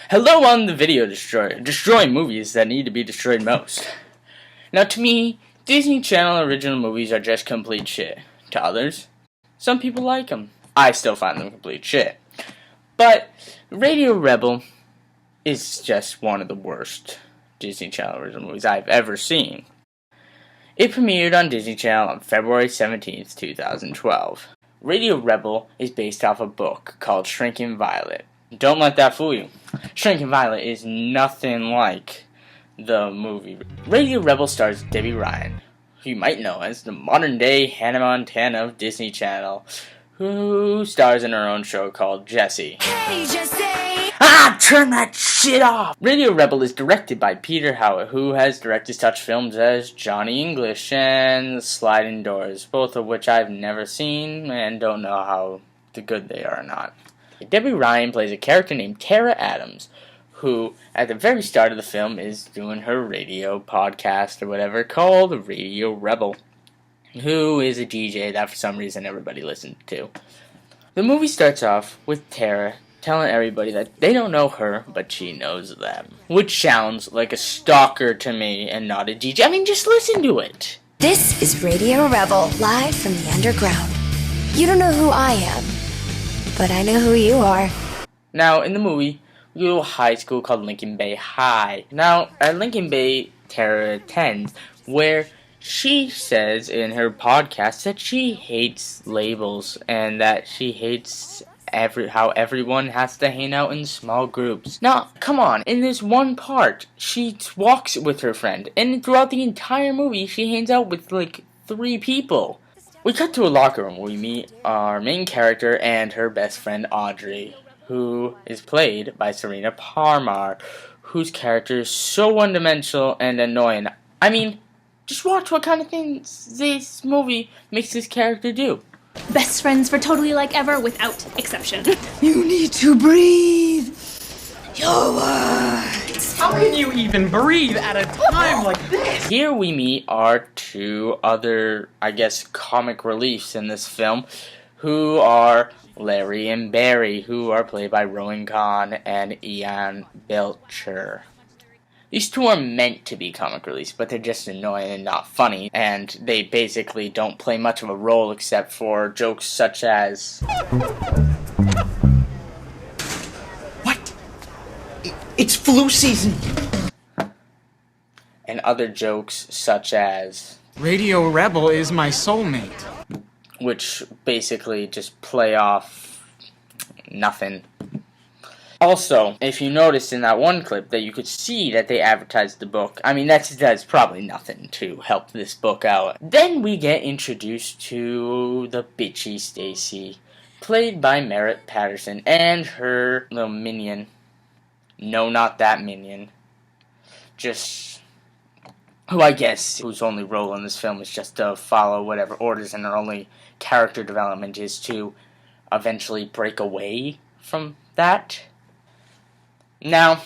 Hello on the Video Destroyer, destroying movies that need to be destroyed most. Now to me, Disney Channel original movies are just complete shit. To others, some people like them. I still find them complete shit. But Radio Rebel is just one of the worst Disney Channel original movies I've ever seen. It premiered on Disney Channel on February 17th, 2012. Radio Rebel is based off a book called Shrinking Violet. Don't let that fool you. Shrinking Violet is nothing like the movie. Radio Rebel stars Debbie Ryan, who you might know as the modern-day Hannah Montana of Disney Channel, who stars in her own show called Jessie. Hey, Jessie! Turn that shit off! Radio Rebel is directed by Peter Howitt, who has directed such films as Johnny English and Sliding Doors, both of which I've never seen and don't know how good they are or not. Debbie Ryan plays a character named Tara Adams, who, at the very start of the film, is doing her radio podcast or whatever called Radio Rebel, who is a DJ that for some reason everybody listens to. The movie starts off with Tara telling everybody that they don't know her, but she knows them, which sounds like a stalker to me and not a DJ. I mean, just listen to it. This is Radio Rebel, live from the underground. You don't know who I am, but I know who you are. Now, in the movie, we go to a high school called Lincoln Bay High. Now, at Lincoln Bay, Tara attends, where she says in her podcast that she hates labels and that she hates how everyone has to hang out in small groups. Now, come on, in this one part, she walks with her friend, and throughout the entire movie, she hangs out with, like, 3 people. We cut to a locker room where we meet our main character and her best friend Audrey, who is played by Serena Parmar, whose character is so one-dimensional and annoying. I mean, just watch what kind of things this movie makes this character do. Best friends for totally like ever without exception. You need to breathe your words. How can you even breathe at a time like this? Here we meet our 2 other, I guess, comic reliefs in this film, who are Larry and Barry, who are played by Rowan Kahn and Ian Belcher. These 2 are meant to be comic reliefs, but they're just annoying and not funny, and they basically don't play much of a role except for jokes such as... What? It's flu season. And other jokes such as... Radio Rebel is my soulmate. Which basically just play off nothing. Also, if you noticed in that one clip that you could see that they advertised the book, I mean, that's probably nothing to help this book out. Then we get introduced to the bitchy Stacy, played by Merritt Patterson, and her little minion. No, not that minion. Just... who I guess, whose only role in this film is just to follow whatever orders, and her only character development is to eventually break away from that. Now,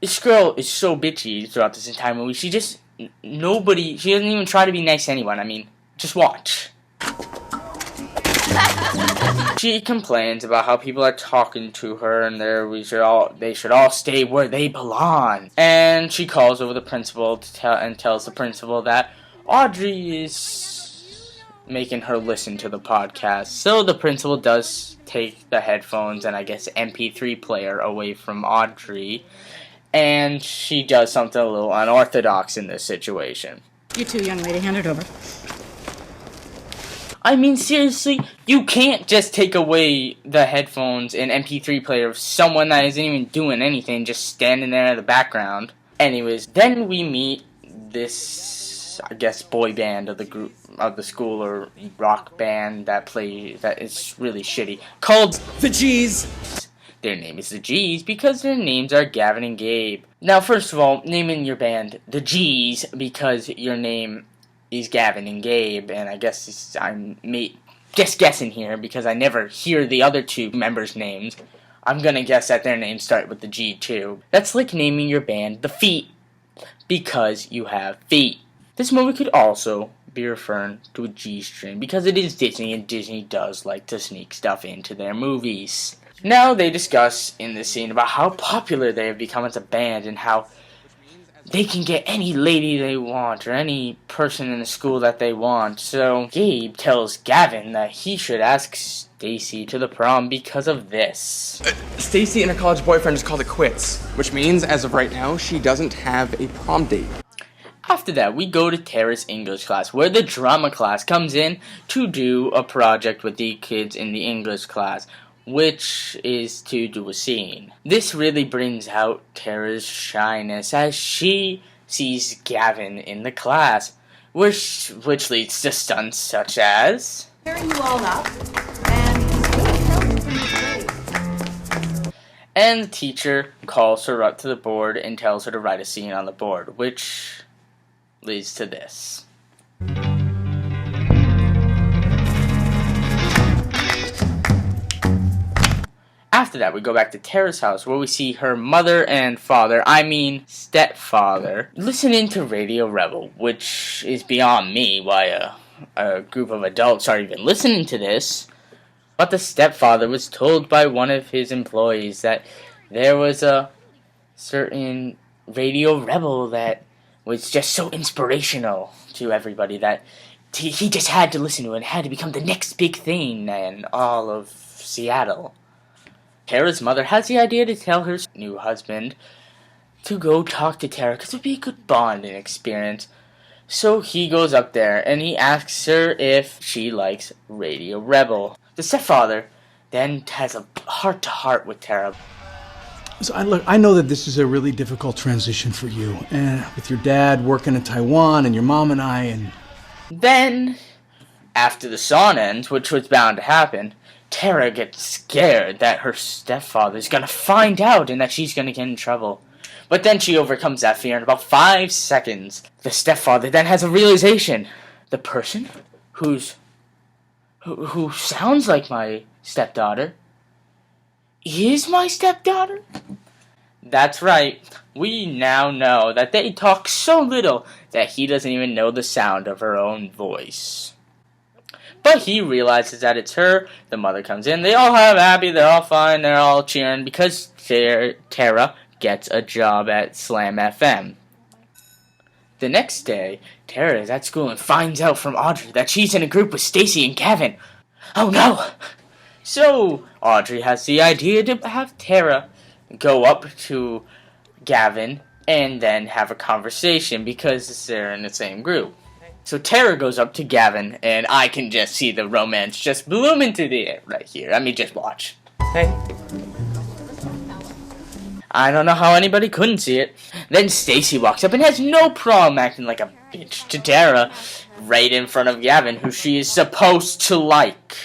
this girl is so bitchy throughout this entire movie. She doesn't even try to be nice to anyone. I mean, just watch. She complains about how people are talking to her and they should all stay where they belong. And she calls over the principal tells the principal that Audrey is making her listen to the podcast. So the principal does take the headphones and I guess MP3 player away from Audrey, and she does something a little unorthodox in this situation. You too, young lady, hand it over. I mean, seriously, you can't just take away the headphones and MP3 player of someone that isn't even doing anything, just standing there in the background. Anyways, then we meet this, I guess, boy band of the group, of the school, or rock band that is really shitty, called The G's. Their name is the G's because their names are Gavin and Gabe. Now, first of all, naming your band the G's because your name is Gavin and Gabe, and I guess I'm just guessing here because I never hear the other 2 members' names. I'm gonna guess that their names start with the G too. That's like naming your band The Feet because you have feet. This movie could also be referring to a G-string because it is Disney, and Disney does like to sneak stuff into their movies. Now they discuss in this scene about how popular they have become as a band and how they can get any lady they want or any person in the school that they want. So Gabe tells Gavin that he should ask Stacy to the prom because of this. Stacy and her college boyfriend just called it quits, which means as of right now, she doesn't have a prom date. After that, we go to Tara's English class, where the drama class comes in to do a project with the kids in the English class, which is to do a scene. This really brings out Tara's shyness as she sees Gavin in the class, which leads to stunts such as Pairing you all up, and he's really counting from his grade. and the teacher calls her up to the board and tells her to write a scene on the board, which leads to this. After that, we go back to Tara's house, where we see her mother and father, stepfather, listening to Radio Rebel, which is beyond me why a group of adults are even listening to this. But the stepfather was told by one of his employees that there was a certain Radio Rebel that was just so inspirational to everybody that he just had to listen to it and had to become the next big thing in all of Seattle. Tara's mother has the idea to tell her new husband to go talk to Tara because it would be a good bonding experience. So he goes up there and he asks her if she likes Radio Rebel. The stepfather then has a heart-to-heart with Tara. So I know that this is a really difficult transition for you, and with your dad working in Taiwan and your mom and I, and then, after the song ends, which was bound to happen, Tara gets scared that her stepfather's gonna find out and that she's gonna get in trouble. But then she overcomes that fear in about 5 seconds. The stepfather then has a realization. The person who sounds like my stepdaughter is my stepdaughter? That's right. We now know that they talk so little that he doesn't even know the sound of her own voice. But he realizes that it's her. The mother comes in. They all have happy. They're all fine. They're all cheering because Tara gets a job at Slam FM. The next day, Tara is at school and finds out from Audrey that she's in a group with Stacy and Gavin. Oh no! So, Audrey has the idea to have Tara go up to Gavin and then have a conversation because they're in the same group. So Tara goes up to Gavin, and I can just see the romance just bloom into the air right here. I mean, just watch. Hey. I don't know how anybody couldn't see it. Then Stacy walks up and has no problem acting like a bitch to Tara right in front of Gavin, who she is supposed to like.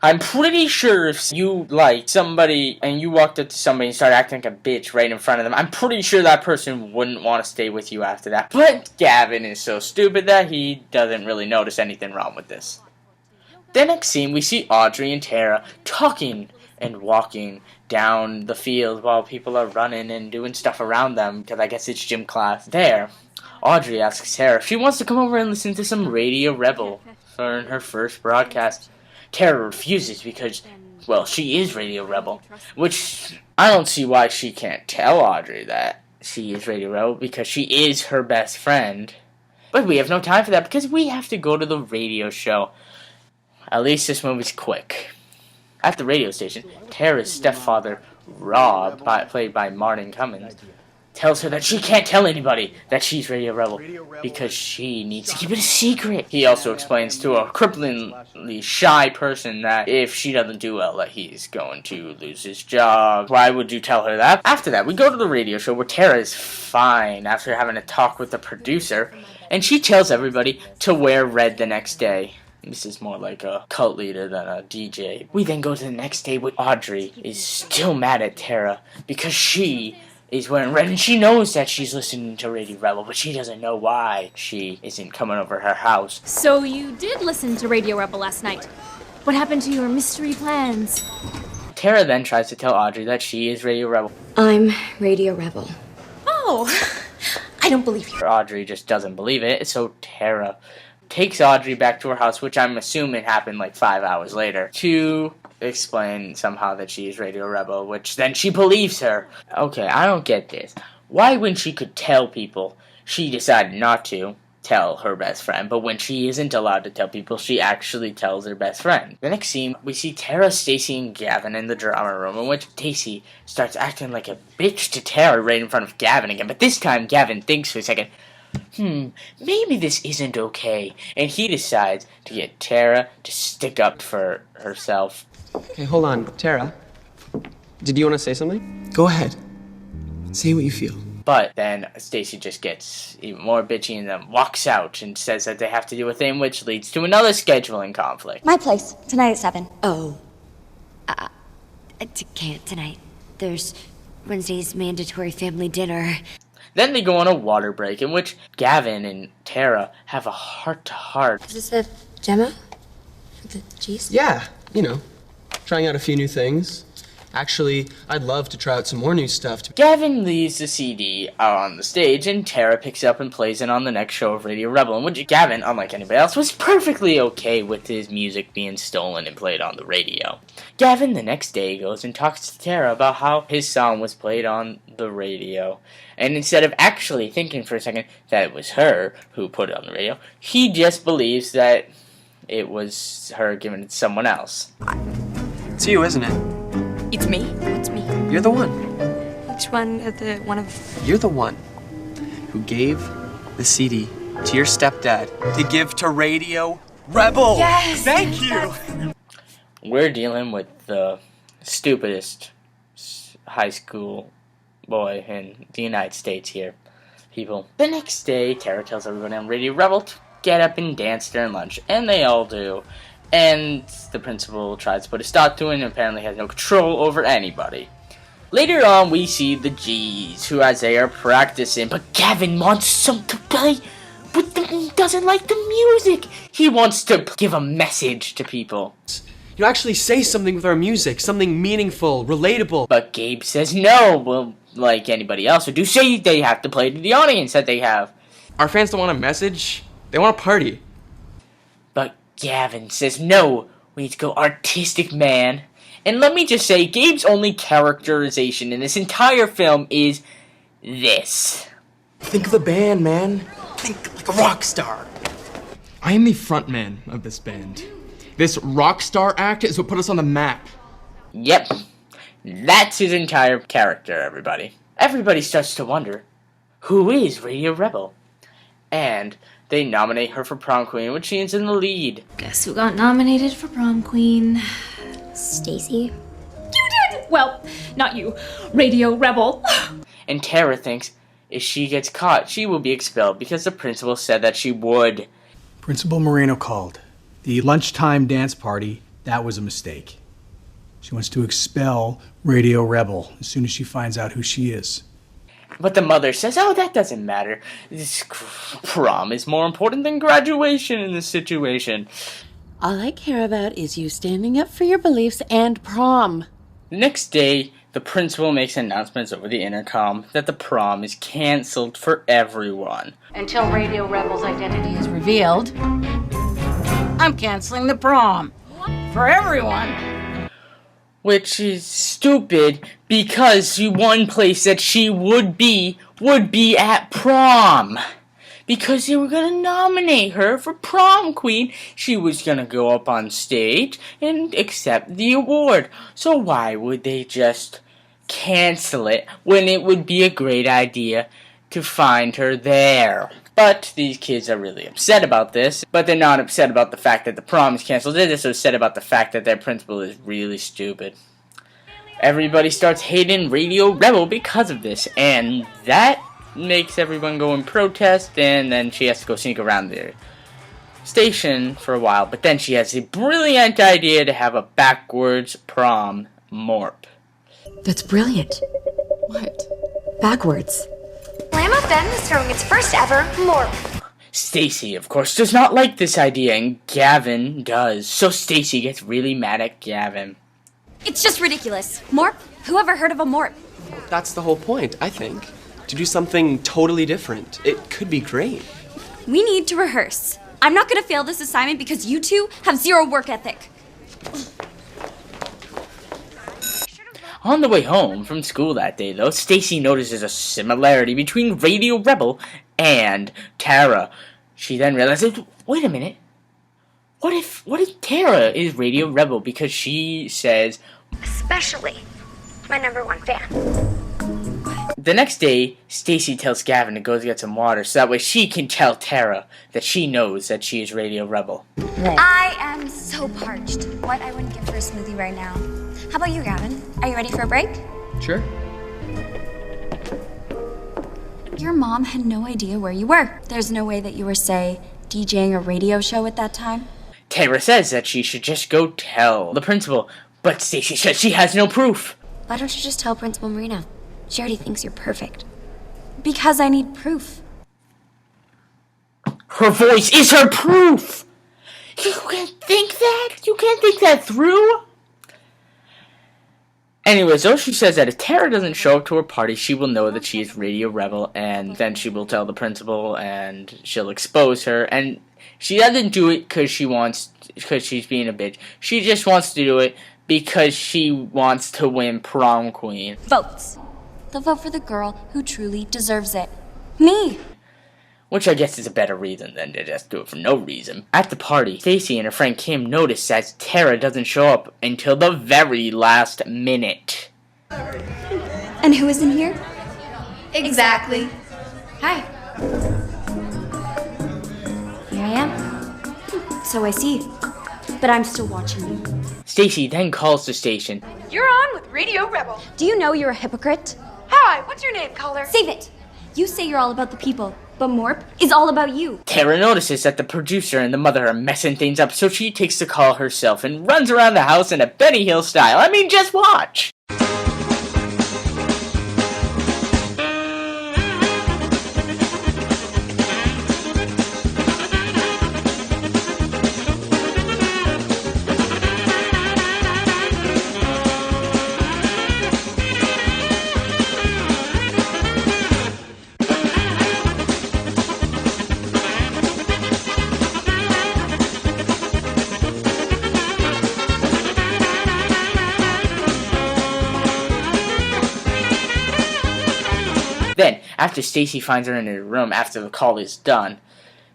I'm pretty sure if you liked somebody and you walked up to somebody and started acting like a bitch right in front of them, I'm pretty sure that person wouldn't want to stay with you after that. But Gavin is so stupid that he doesn't really notice anything wrong with this. The next scene, we see Audrey and Tara talking and walking down the field while people are running and doing stuff around them, because I guess it's gym class. There, Audrey asks Tara if she wants to come over and listen to some Radio Rebel for her first broadcast. Tara refuses because, well, she is Radio Rebel, which I don't see why she can't tell Audrey that she is Radio Rebel because she is her best friend. But we have no time for that because we have to go to the radio show. At least this movie's quick. At the radio station, Tara's stepfather, Rob, played by Martin Cummins, tells her that she can't tell anybody that she's Radio Rebel because she needs to keep it a secret. He also explains to a cripplingly shy person that if she doesn't do well, that he's going to lose his job. Why would you tell her that? After that, we go to the radio show where Tara is fine after having a talk with the producer, and she tells everybody to wear red the next day. This is more like a cult leader than a DJ. We then go to the next day where Audrey is still mad at Tara because she is wearing red, and she knows that she's listening to Radio Rebel, but she doesn't know why she isn't coming over her house. So you did listen to Radio Rebel last night. What happened to your mystery plans? Tara then tries to tell Audrey that she is Radio Rebel. I'm Radio Rebel. Oh, I don't believe you. Audrey just doesn't believe it, so Tara takes Audrey back to her house, which I'm assuming happened like 5 hours later, to explain somehow that she is Radio Rebel, which then she believes her. Okay, I don't get this. Why, when she could tell people, she decided not to tell her best friend, but when she isn't allowed to tell people, she actually tells her best friend. The next scene, we see Tara, Stacy, and Gavin in the drama room, in which Stacy starts acting like a bitch to Tara right in front of Gavin again, but this time Gavin thinks for a second, maybe this isn't okay, and he decides to get Tara to stick up for herself. Okay, hold on. Tara, did you want to say something? Go ahead. Say what you feel. But then Stacy just gets even more bitchy and then walks out and says that they have to do a thing, which leads to another scheduling conflict. My place, tonight at 7. Oh. I can't tonight. There's Wednesday's mandatory family dinner. Then they go on a water break in which Gavin and Tara have a heart-to-heart. Is this the demo? For the G's? Yeah, you know, trying out a few new things. Actually, I'd love to try out some more new stuff. Gavin leaves the CD out on the stage, and Tara picks it up and plays it on the next show of Radio Rebel, in which Gavin, unlike anybody else, was perfectly okay with his music being stolen and played on the radio. Gavin, the next day, goes and talks to Tara about how his song was played on the radio. And instead of actually thinking for a second that it was her who put it on the radio, he just believes that it was her giving it to someone else. It's you, isn't it? It's me? What's me? You're the one. Which one? You're the one who gave the CD to your stepdad to give to Radio Rebel. Yes! Thank you! We're dealing with the stupidest high school boy in the United States here, people. The next day, Tara tells everyone on Radio Rebel to get up and dance during lunch, and they all do. And the principal tries to put a stop to it and apparently has no control over anybody. Later on, we see the G's, who as they are practicing, but Gavin wants some to play, but doesn't like the music. He wants to give a message to people. You actually say something with our music, something meaningful, relatable. But Gabe says no, well, like anybody else would do, say they have to play to the audience that they have. Our fans don't want a message, they want a party. But Gavin says, no, we need to go artistic, man. And let me just say, Gabe's only characterization in this entire film is this. Think of the band, man. Think like a rock star. I am the front man of this band. This rock star act is what put us on the map. Yep, that's his entire character, everybody. Everybody starts to wonder, who is Radio Rebel? And they nominate her for prom queen, which she is in the lead. Guess who got nominated for prom queen? Stacy? You did! Well, not you. Radio Rebel. And Tara thinks if she gets caught, she will be expelled because the principal said that she would. Principal Moreno called. The lunchtime dance party, that was a mistake. She wants to expel Radio Rebel as soon as she finds out who she is. But the mother says, oh, that doesn't matter. This prom is more important than graduation in this situation. All I care about is you standing up for your beliefs and prom. The next day, the principal makes announcements over the intercom that the prom is canceled for everyone. Until Radio Rebel's identity is revealed, I'm canceling the prom. For everyone. Which is stupid because the one place that she would be at prom. Because they were going to nominate her for prom queen. She was going to go up on stage and accept the award. So why would they just cancel it when it would be a great idea to find her there? But these kids are really upset about this. But they're not upset about the fact that the prom is canceled. They're just upset about the fact that their principal is really stupid. Everybody starts hating Radio Rebel because of this. And that makes everyone go and protest. And then she has to go sneak around the station for a while. But then she has a brilliant idea to have a backwards prom morp. That's brilliant. What? Backwards. Llama Femme is throwing its first ever morp. Stacy, of course, does not like this idea, and Gavin does. So Stacy gets really mad at Gavin. It's just ridiculous. Morp? Who ever heard of a morp? That's the whole point, I think. To do something totally different. It could be great. We need to rehearse. I'm not gonna fail this assignment because you two have zero work ethic. On the way home from school that day, though, Stacy notices a similarity between Radio Rebel and Tara. She then realizes, wait a minute. What if Tara is Radio Rebel? Because she says, Especially my #1 fan. The next day, Stacy tells Gavin to go get some water so that way she can tell Tara that she knows that she is Radio Rebel. I am so parched. What I wouldn't give for a smoothie right now. How about you, Gavin? Are you ready for a break? Sure. Your mom had no idea where you were. There's no way that you were, say, DJing a radio show at that time. Tara says that she should just go tell the principal, but Stacy says she has no proof. Why don't you just tell Principal Marino? She already thinks you're perfect. Because I need proof. Her voice is her proof! You can't think that? You can't think that through? Anyways, though, she says that if Tara doesn't show up to her party, she will know that she is Radio Rebel, and then she will tell the principal, and she'll expose her, and she doesn't do it because she's being a bitch. She just wants to do it because she wants to win prom queen. Votes. They'll vote for the girl who truly deserves it. Me! Which I guess is a better reason than to just do it for no reason. At the party, Stacy and her friend Kim notice that Tara doesn't show up until the very last minute. And who is in here? Exactly. Hi. Here I am. So I see. But I'm still watching you. Stacy then calls the station. You're on with Radio Rebel. Do you know you're a hypocrite? Hi, what's your name, caller? Save it! You say you're all about the people, but Morp is all about you. Tara notices that the producer and the mother are messing things up, so she takes the call herself and runs around the house in a Benny Hill style. I mean, just watch! Then, after Stacy finds her in her room after the call is done,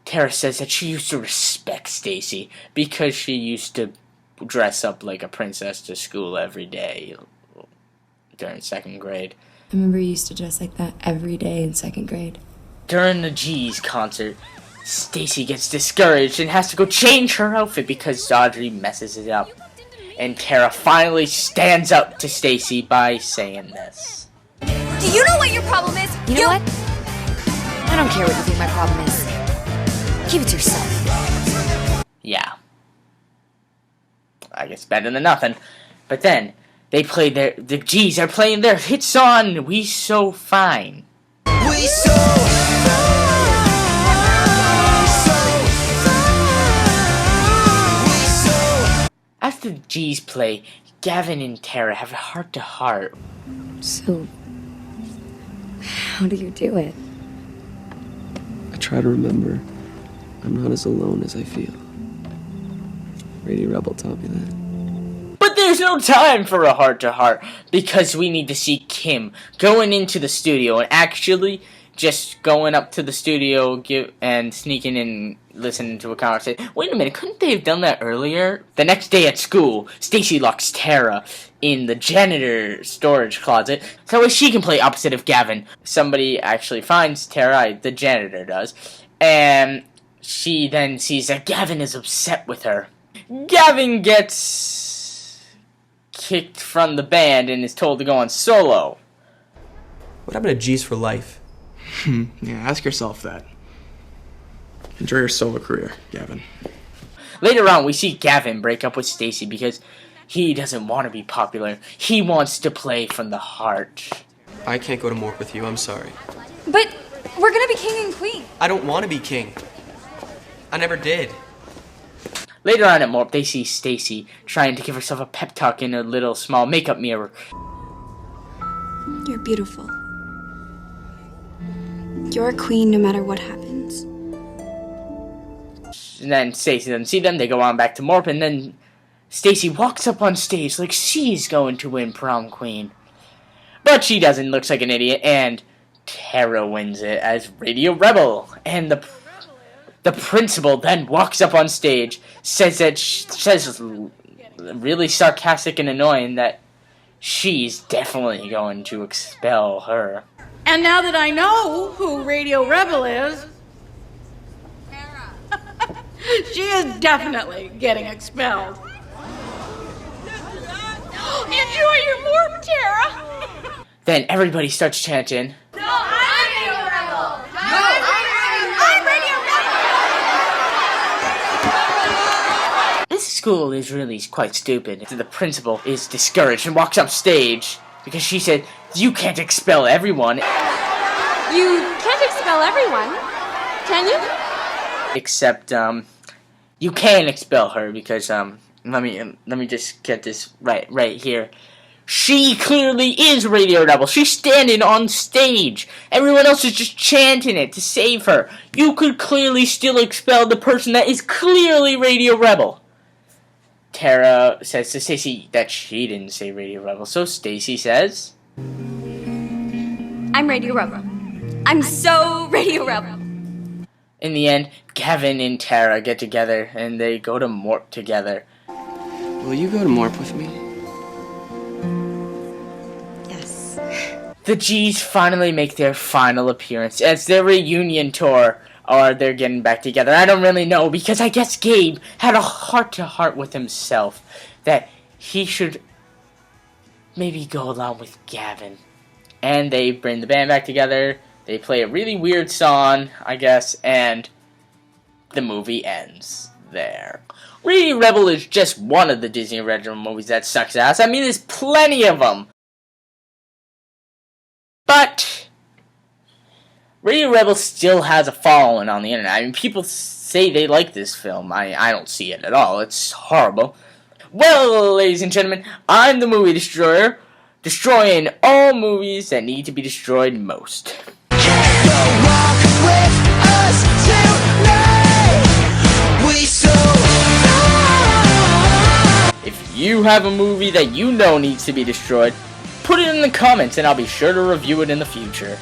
Tara says that she used to respect Stacy because she used to dress up like a princess to school every day during 2nd grade. I remember you used to dress like that every day in 2nd grade. During the G's concert, Stacy gets discouraged and has to go change her outfit because Audrey messes it up. And Tara finally stands up to Stacy by saying this. Do you know what your problem is? You know what? I don't care what you think my problem is. Keep it to yourself. Yeah. I guess better than nothing. But then, the G's are playing their hit song, We So Fine. We so After the G's play, Gavin and Tara have a heart-to-heart. So, how do you do it? I try to remember I'm not as alone as I feel. Radio Rebel taught me that. But there's no time for a heart-to-heart because we need to see Kim going into the studio and actually just going up to the studio and sneaking in, listening to a conversation. Wait a minute, couldn't they have done that earlier? The next day at school, Stacy locks Tara in the janitor storage closet so that she can play opposite of Gavin. Somebody actually finds Tara, the janitor does, and she then sees that Gavin is upset with her. Gavin gets kicked from the band and is told to go on solo. What happened to G's for life? Yeah, ask yourself that. Enjoy your solo career, Gavin. Later on, we see Gavin break up with Stacy because he doesn't want to be popular. He wants to play from the heart. I can't go to Morp with you, I'm sorry. But we're gonna be king and queen. I don't want to be king. I never did. Later on at Morp, they see Stacy trying to give herself a pep talk in a little small makeup mirror. You're beautiful. You're a queen no matter what happens. then Stacy doesn't see them. They go on back to Morp, and then Stacy walks up on stage like she's going to win prom queen. But she doesn't, looks like an idiot, and Tara wins it as Radio Rebel. And the principal then walks up on stage, says really sarcastic and annoying that she's definitely going to expel her. And now that I know who Radio Rebel is, she is definitely getting expelled. Enjoy your morp, Tara! Then everybody starts chanting, No, I'm Radio Rebel! No, I'm Radio Rebel! this school is really quite stupid. The principal is discouraged and walks up stage because she said, you can't expel everyone. You can't expel everyone, can you? Except, you can expel her because, let me just get this right here. She clearly is Radio Rebel. She's standing on stage. Everyone else is just chanting it to save her. You could clearly still expel the person that is clearly Radio Rebel. Tara says to Stacy that she didn't say Radio Rebel, so Stacy says, I'm Radio Rebel. I'm so Radio Rebel. in the end, Gavin and Tara get together and they go to Morp together. Will you go to Morp with me? Yes. The G's finally make their final appearance as their reunion tour, or they're getting back together. I don't really know, because I guess Gabe had a heart-to-heart with himself that he should maybe go along with Gavin. And they bring the band back together, they play a really weird song, I guess, and the movie ends there. Radio Rebel is just one of the Disney original movies that sucks ass. I mean, there's plenty of them. But Radio Rebel still has a following on the internet. I mean, people say they like this film. I don't see it at all. It's horrible. Well, ladies and gentlemen, I'm the Movie Destroyer, destroying all movies that need to be destroyed most. If you have a movie that you know needs to be destroyed, put it in the comments and I'll be sure to review it in the future.